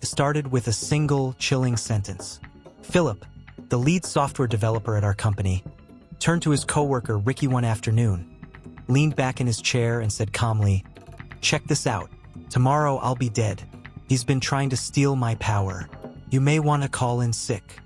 started with a single, chilling sentence. Philip, the lead software developer at our company, turned to his coworker Ricky one afternoon, leaned back in his chair and said calmly, "Check this out. Tomorrow I'll be dead. He's been trying to steal my power. You may want to call in sick."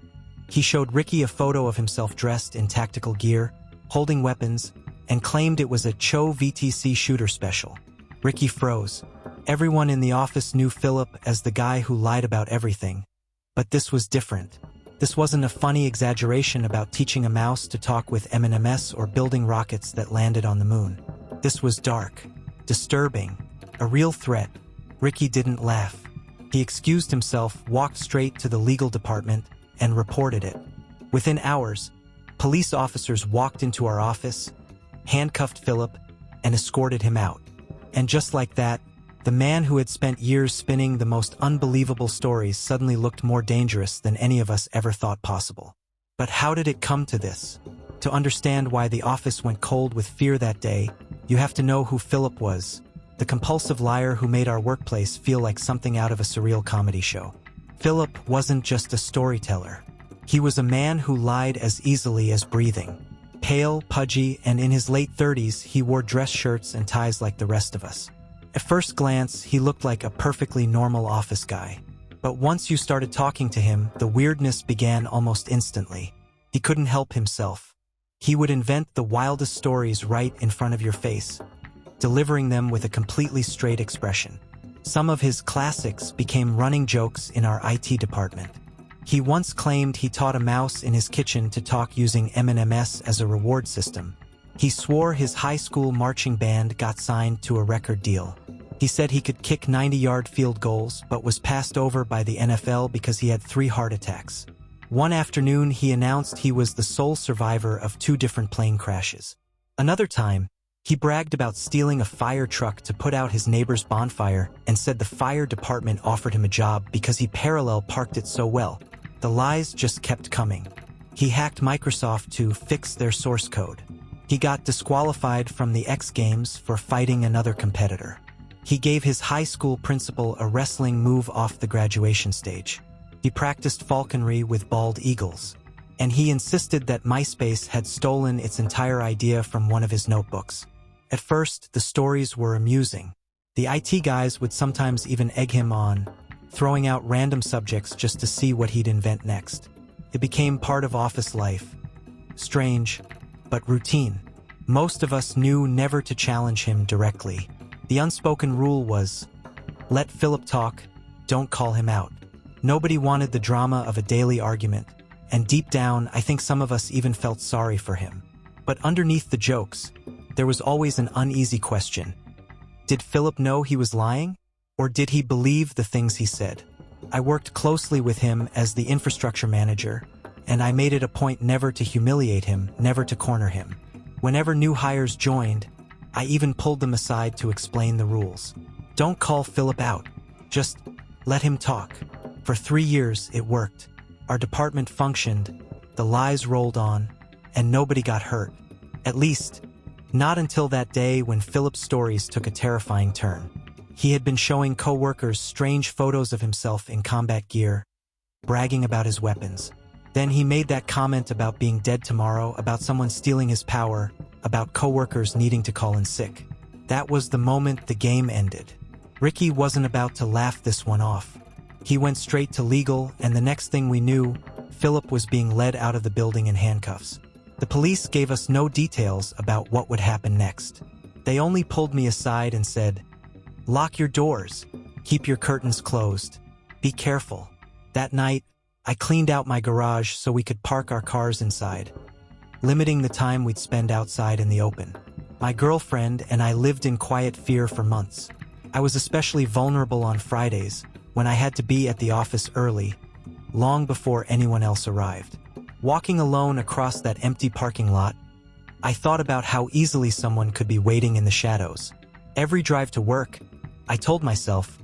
He showed Ricky a photo of himself dressed in tactical gear, holding weapons, and claimed it was a Cho VTC shooter special. Ricky froze. Everyone in the office knew Philip as the guy who lied about everything. But this was different. This wasn't a funny exaggeration about teaching a mouse to talk with M&Ms or building rockets that landed on the moon. This was dark, disturbing, a real threat. Ricky didn't laugh. He excused himself, walked straight to the legal department, and reported it. Within hours, police officers walked into our office, handcuffed Philip, and escorted him out. And just like that, the man who had spent years spinning the most unbelievable stories suddenly looked more dangerous than any of us ever thought possible. But how did it come to this? To understand why the office went cold with fear that day, you have to know who Philip was, the compulsive liar who made our workplace feel like something out of a surreal comedy show. Philip wasn't just a storyteller. He was a man who lied as easily as breathing. Pale, pudgy, and in his late 30s, he wore dress shirts and ties like the rest of us. At first glance, he looked like a perfectly normal office guy. But once you started talking to him, the weirdness began almost instantly. He couldn't help himself. He would invent the wildest stories right in front of your face, delivering them with a completely straight expression. Some of his classics became running jokes in our IT department. He once claimed he taught a mouse in his kitchen to talk using M&Ms as a reward system. He swore his high school marching band got signed to a record deal. He said he could kick 90-yard field goals but was passed over by the NFL because he had 3 heart attacks. One afternoon, he announced he was the sole survivor of 2 different plane crashes. Another time, he bragged about stealing a fire truck to put out his neighbor's bonfire and said the fire department offered him a job because he parallel parked it so well. The lies just kept coming. He hacked Microsoft to fix their source code. He got disqualified from the X Games for fighting another competitor. He gave his high school principal a wrestling move off the graduation stage. He practiced falconry with bald eagles. And he insisted that MySpace had stolen its entire idea from one of his notebooks. At first, the stories were amusing. The IT guys would sometimes even egg him on, throwing out random subjects just to see what he'd invent next. It became part of office life. Strange, but routine. Most of us knew never to challenge him directly. The unspoken rule was, let Philip talk, don't call him out. Nobody wanted the drama of a daily argument, and deep down, I think some of us even felt sorry for him. But underneath the jokes, there was always an uneasy question. Did Philip know he was lying? Or did he believe the things he said? I worked closely with him as the infrastructure manager, and I made it a point never to humiliate him, never to corner him. Whenever new hires joined, I even pulled them aside to explain the rules. Don't call Philip out. Just let him talk. For 3 years, it worked. Our department functioned, the lies rolled on, and nobody got hurt. At least, not until that day when Philip's stories took a terrifying turn. He had been showing coworkers strange photos of himself in combat gear, bragging about his weapons. Then he made that comment about being dead tomorrow, about someone stealing his power, about coworkers needing to call in sick. That was the moment the game ended. Ricky wasn't about to laugh this one off. He went straight to legal, and the next thing we knew, Philip was being led out of the building in handcuffs. The police gave us no details about what would happen next. They only pulled me aside and said, "Lock your doors. Keep your curtains closed. Be careful." That night, I cleaned out my garage so we could park our cars inside, limiting the time we'd spend outside in the open. My girlfriend and I lived in quiet fear for months. I was especially vulnerable on Fridays, when I had to be at the office early, long before anyone else arrived. Walking alone across that empty parking lot, I thought about how easily someone could be waiting in the shadows. Every drive to work, I told myself,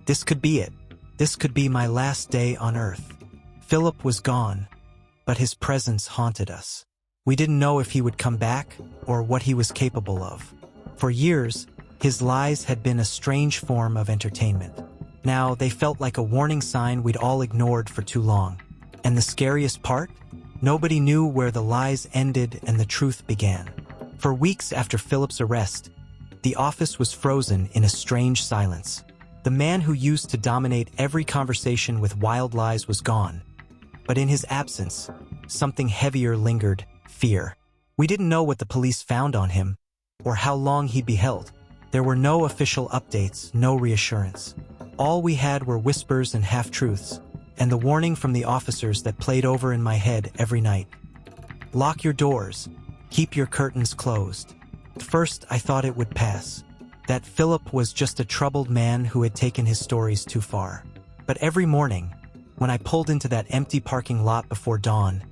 this could be it. This could be my last day on Earth. Philip was gone, but his presence haunted us. We didn't know if he would come back or what he was capable of. For years, his lies had been a strange form of entertainment. Now, they felt like a warning sign we'd all ignored for too long. And the scariest part? Nobody knew where the lies ended and the truth began. For weeks after Philip's arrest, the office was frozen in a strange silence. The man who used to dominate every conversation with wild lies was gone. But in his absence, something heavier lingered: fear. We didn't know what the police found on him, or how long he'd be held. There were no official updates, no reassurance. All we had were whispers and half-truths, and the warning from the officers that played over in my head every night. Lock your doors. Keep your curtains closed. At first, I thought it would pass. That Philip was just a troubled man who had taken his stories too far. But every morning, when I pulled into that empty parking lot before dawn,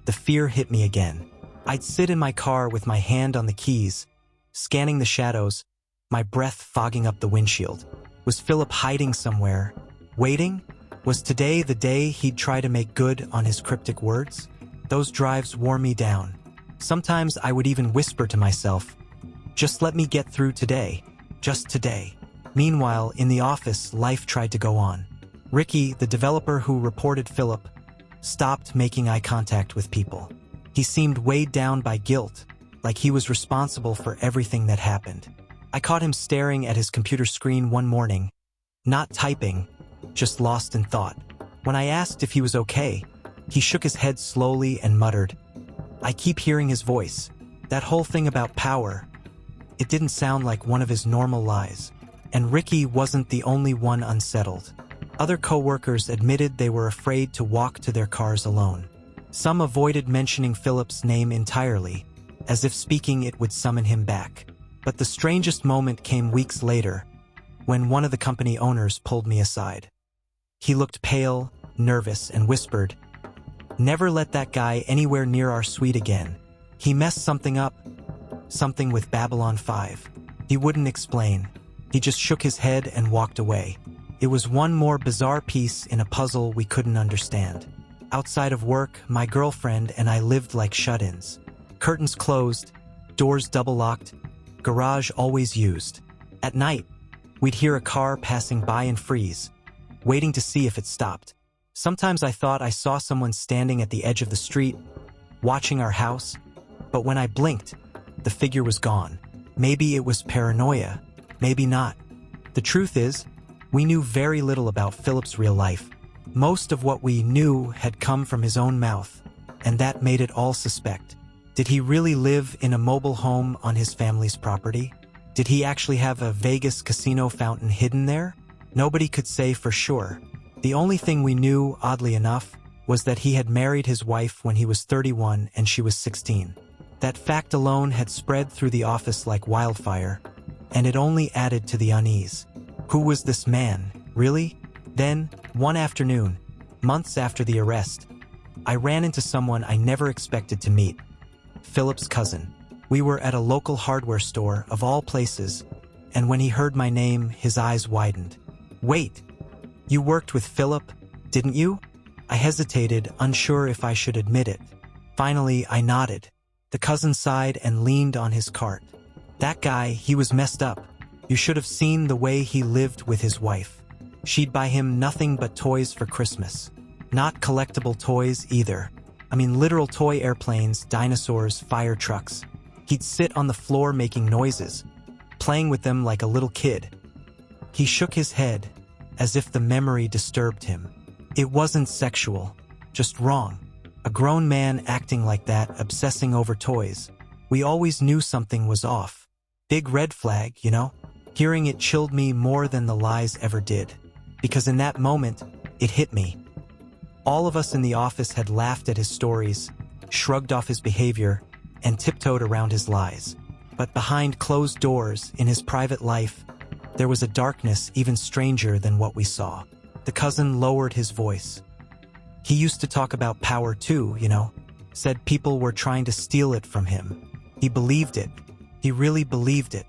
the fear hit me again. I'd sit in my car with my hand on the keys, scanning the shadows, my breath fogging up the windshield. Was Philip hiding somewhere? Waiting? Was today the day he'd try to make good on his cryptic words? Those drives wore me down. Sometimes I would even whisper to myself, "Just let me get through today. Just today." Meanwhile, in the office, life tried to go on. Ricky, the developer who reported Philip, stopped making eye contact with people. He seemed weighed down by guilt, like he was responsible for everything that happened. I caught him staring at his computer screen one morning, not typing, just lost in thought. When I asked if he was okay, he shook his head slowly and muttered, "I keep hearing his voice. That whole thing about power." It didn't sound like one of his normal lies. And Ricky wasn't the only one unsettled. Other coworkers admitted they were afraid to walk to their cars alone. Some avoided mentioning Philip's name entirely, as if speaking it would summon him back. But the strangest moment came weeks later, when one of the company owners pulled me aside. He looked pale, nervous, and whispered, "Never let that guy anywhere near our suite again. He messed something up, something with Babylon 5. He wouldn't explain. He just shook his head and walked away. It was one more bizarre piece in a puzzle we couldn't understand. Outside of work, my girlfriend and I lived like shut-ins. Curtains closed, doors double-locked, garage always used. At night, we'd hear a car passing by and freeze, waiting to see if it stopped. Sometimes I thought I saw someone standing at the edge of the street, watching our house, but when I blinked, the figure was gone. Maybe it was paranoia, maybe not. The truth is, we knew very little about Philip's real life. Most of what we knew had come from his own mouth, and that made it all suspect. Did he really live in a mobile home on his family's property? Did he actually have a Vegas casino fountain hidden there? Nobody could say for sure. The only thing we knew, oddly enough, was that he had married his wife when he was 31 and she was 16. That fact alone had spread through the office like wildfire, and it only added to the unease. Who was this man, really? Then, one afternoon, months after the arrest, I ran into someone I never expected to meet. Philip's cousin. We were at a local hardware store, of all places, and when he heard my name, his eyes widened. "Wait, you worked with Philip, didn't you?" I hesitated, unsure if I should admit it. Finally, I nodded. The cousin sighed and leaned on his cart. "That guy, he was messed up. You should have seen the way he lived with his wife. She'd buy him nothing but toys for Christmas. Not collectible toys either. I mean literal toy airplanes, dinosaurs, fire trucks. He'd sit on the floor making noises, playing with them like a little kid." He shook his head, as if the memory disturbed him. "It wasn't sexual, just wrong. A grown man acting like that, obsessing over toys. We always knew something was off. Big red flag, you know?" Hearing it chilled me more than the lies ever did. Because in that moment, it hit me. All of us in the office had laughed at his stories, shrugged off his behavior, and tiptoed around his lies. But behind closed doors, in his private life, there was a darkness even stranger than what we saw. The cousin lowered his voice. "He used to talk about power too, you know? Said people were trying to steal it from him. He believed it. He really believed it.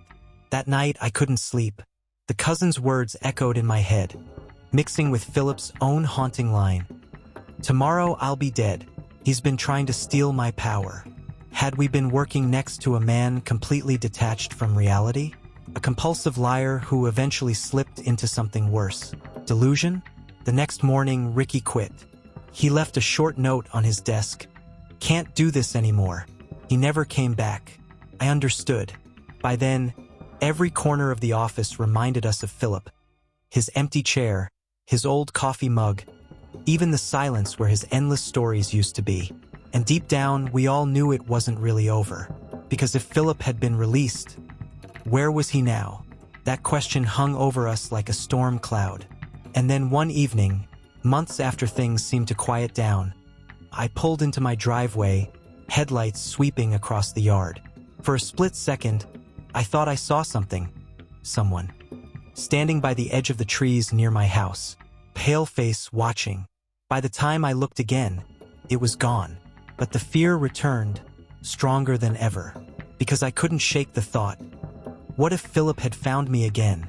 That night, I couldn't sleep. The cousin's words echoed in my head, mixing with Philip's own haunting line. Tomorrow I'll be dead. He's been trying to steal my power. Had we been working next to a man completely detached from reality? A compulsive liar who eventually slipped into something worse. Delusion? The next morning, Ricky quit. He left a short note on his desk. Can't do this anymore. He never came back. I understood. By then, every corner of the office reminded us of Philip. His empty chair, his old coffee mug, even the silence where his endless stories used to be. And deep down, we all knew it wasn't really over. Because if Philip had been released, where was he now? That question hung over us like a storm cloud. And then one evening, months after things seemed to quiet down, I pulled into my driveway, headlights sweeping across the yard. For a split second, I thought I saw something. Someone. Standing by the edge of the trees near my house, pale face watching. By the time I looked again, it was gone. But the fear returned, stronger than ever, because I couldn't shake the thought. What if Philip had found me again?